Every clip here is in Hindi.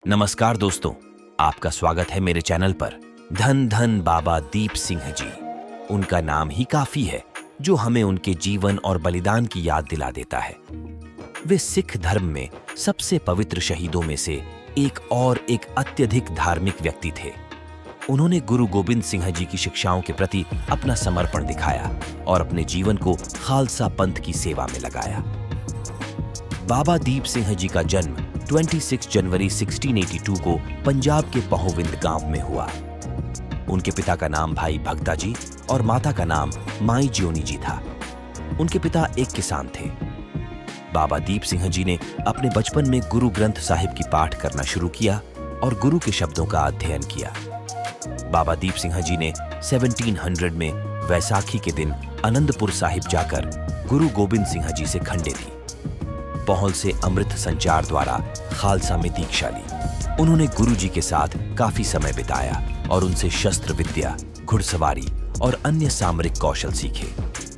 नमस्कार दोस्तों, आपका स्वागत है मेरे चैनल पर। धन धन बाबा दीप सिंह जी, उनका नाम ही काफी है जो हमें उनके जीवन और बलिदान की याद दिला देता है। वे सिख धर्म में सबसे पवित्र शहीदों में से एक अत्यधिक धार्मिक व्यक्ति थे। उन्होंने गुरु गोबिंद सिंह जी की शिक्षाओं के प्रति अपना समर्पण दिखाया और अपने जीवन को खालसा पंथ की सेवा में लगाया। बाबा दीप सिंह जी का जन्म 26 जनवरी 1682 को पंजाब के पहोविंद गांव में हुआ। उनके पिता का नाम भाई भगता जी और माता का नाम माई जियोनी जी था। उनके पिता एक किसान थे। बाबा दीप सिंह जी ने अपने बचपन में गुरु ग्रंथ साहिब की पाठ करना शुरू किया और गुरु के शब्दों का अध्ययन किया। बाबा दीप सिंह जी ने 1700 में वैसाखी के दिन आनंदपुर साहिब जाकर गुरु गोबिंद सिंह जी से खंडे दी। पौहल से अमृत संचार द्वारा खालसा में दीक्षा ली। उन्होंने गुरु जी के साथ काफी समय बिताया और उनसे शस्त्र विद्या, घुड़सवारी और अन्य सामरिक कौशल सीखे।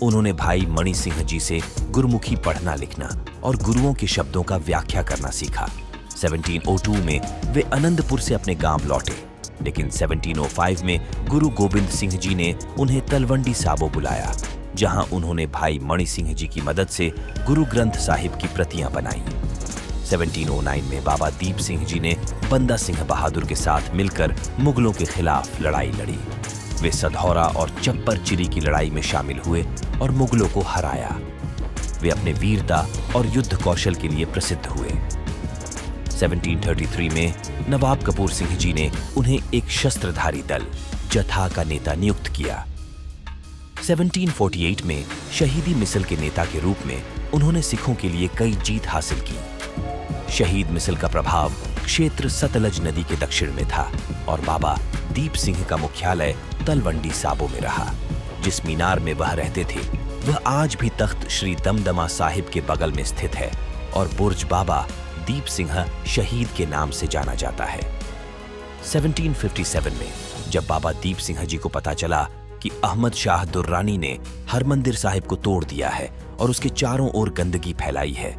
उन्होंने भाई मणि सिंह जी से गुरुमुखी पढ़ना लिखना और गुरुओं के शब्दों का व्याख्या करना सीखा। 1702 में वे आनंदपुर से अपने गांव लौटे, लेकिन 1705 में गुरु गोबिंद सिंह जी ने उन्हें तलवंडी साबो बुलाया, जहां उन्होंने भाई मणि सिंह जी की मदद से गुरु ग्रंथ साहिब की प्रतियां बनाईं। 1709 में बाबा दीप सिंह जी ने बंदा सिंह बहादुर के साथ मिलकर मुगलों के खिलाफ लड़ाई लड़ी। वे सधौरा और चप्पर चिरी की लड़ाई में शामिल हुए और मुगलों को हराया। वे अपने वीरता और युद्ध कौशल के लिए प्रसिद्ध हुए। 1733 में नवाब कपूर सिंह जी ने उन्हें एक शस्त्रधारी दल जथा का नेता नियुक्त किया। 1748 में शहीदी मिसल के नेता के रूप में उन्होंने सिखों के लिए कई जीत हासिल की। शहीद मिसल का प्रभाव क्षेत्र सतलज नदी के दक्षिण में था और बाबा दीप सिंह का मुख्यालय तलवंडी साबो में रहा। जिस मीनार में वह रहते थे वह आज भी तख्त श्री दमदमा साहिब के बगल में स्थित है और बुर्ज बाबा दीप सिंह शहीद के नाम से जाना जाता है। 1757 में जब बाबा दीप सिंह जी को पता चला कि अहमद शाह दुर्रानी ने हरमंदिर साहिब को तोड़ दिया है और उसके चारों ओर गंदगी फैलाई है,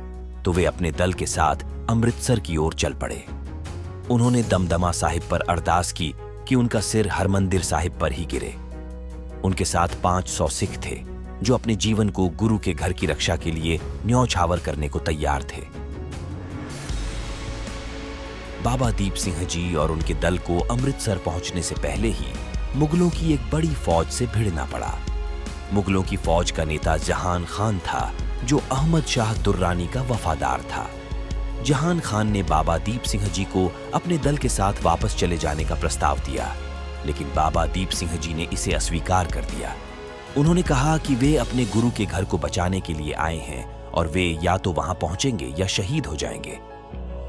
तो वे अपने दल के साथ अमृतसर की ओर चल पड़े। उन्होंने दमदमा साहिब पर अरदास की कि उनका सिर हरमंदिर साहिब पर ही गिरे। उनके साथ 500 सिख थे जो अपने जीवन को गुरु के घर की रक्षा के लिए न्यौछावर करने को तैयार थे। बाबा दीप सिंह जी और उनके दल को अमृतसर पहुंचने से पहले ही मुगलों की एक बड़ी फौज से भिड़ना पड़ा। मुगलों की फौज का नेता जहान खान था, जो अहमद शाह दुर्रानी का वफादार था। जहान खान ने बाबा दीप सिंह जी को अपने दल के साथ वापस चले जाने का प्रस्ताव दिया, लेकिन बाबा दीप सिंह जी ने इसे अस्वीकार कर दिया। उन्होंने कहा कि वे अपने गुरु के घर को बचाने के लिए आए हैं और वे या तो वहां पहुंचेंगे या शहीद हो जाएंगे।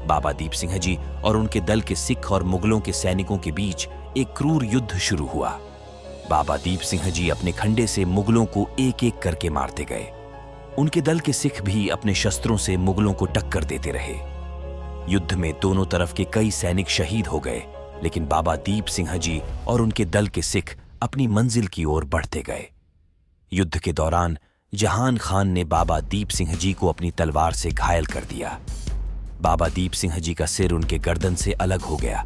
बाबा दीप सिंह जी और उनके दल के सिख और मुगलों के सैनिकों के बीच एक क्रूर युद्ध शुरू हुआ। बाबा दीप सिंह जी अपने खंडे से मुगलों को एक एक करके मारते गए। उनके दल के सिख भी अपने शस्त्रों से मुगलों को टक्कर देते रहे। युद्ध में दोनों तरफ के कई सैनिक शहीद हो गए, लेकिन बाबा दीप सिंह जी और उनके दल के सिख अपनी मंजिल की ओर बढ़ते गए। युद्ध के दौरान जहान खान ने बाबा दीप सिंह जी को अपनी तलवार से घायल कर दिया। बाबा दीप सिंह जी का सिर उनके गर्दन से अलग हो गया,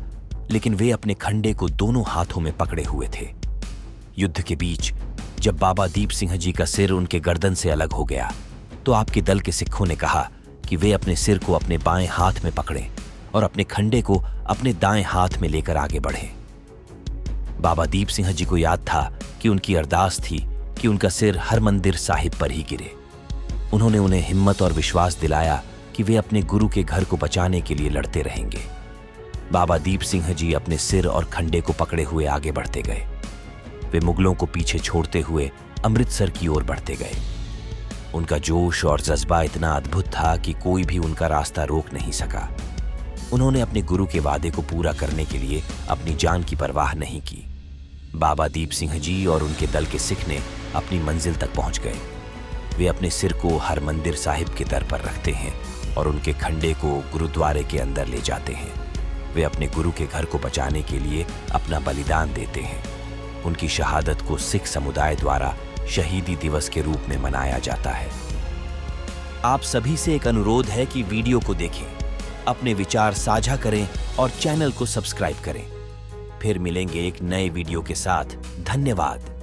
लेकिन वे अपने खंडे को दोनों हाथों में पकड़े हुए थे। युद्ध के बीच जब बाबा दीप सिंह जी का सिर उनके गर्दन से अलग हो गया, तो आपके दल के सिखों ने कहा कि वे अपने सिर को अपने बाएं हाथ में पकड़ें और अपने खंडे को अपने दाएं हाथ में लेकर आगे बढ़ें। बाबा दीप सिंह जी को याद था कि उनकी अरदास थी कि उनका सिर हरमंदिर साहिब पर ही गिरे। उन्होंने उन्हें हिम्मत और विश्वास दिलाया कि वे अपने गुरु के घर को बचाने के लिए लड़ते रहेंगे। बाबा दीप सिंह जी अपने सिर और खंडे को पकड़े हुए आगे बढ़ते गए। वे मुगलों को पीछे छोड़ते हुए अमृतसर की ओर बढ़ते गए। उनका जोश और जज्बा इतना अद्भुत था कि कोई भी उनका रास्ता रोक नहीं सका। उन्होंने अपने गुरु के वादे को पूरा करने के लिए अपनी जान की परवाह नहीं की। बाबा दीप सिंह जी और उनके दल के सिख ने अपनी मंजिल तक पहुंच गए। वे अपने सिर को हरमंदिर साहिब के दर पर रखते हैं और उनके खंडे को गुरुद्वारे के अंदर ले जाते हैं। वे अपने गुरु के घर को बचाने के लिए अपना बलिदान देते हैं। उनकी शहादत को सिख समुदाय द्वारा शहीदी दिवस के रूप में मनाया जाता है। आप सभी से एक अनुरोध है कि वीडियो को देखें, अपने विचार साझा करें और चैनल को सब्सक्राइब करें। फिर मिलेंगे एक नए वीडियो के साथ। धन्यवाद।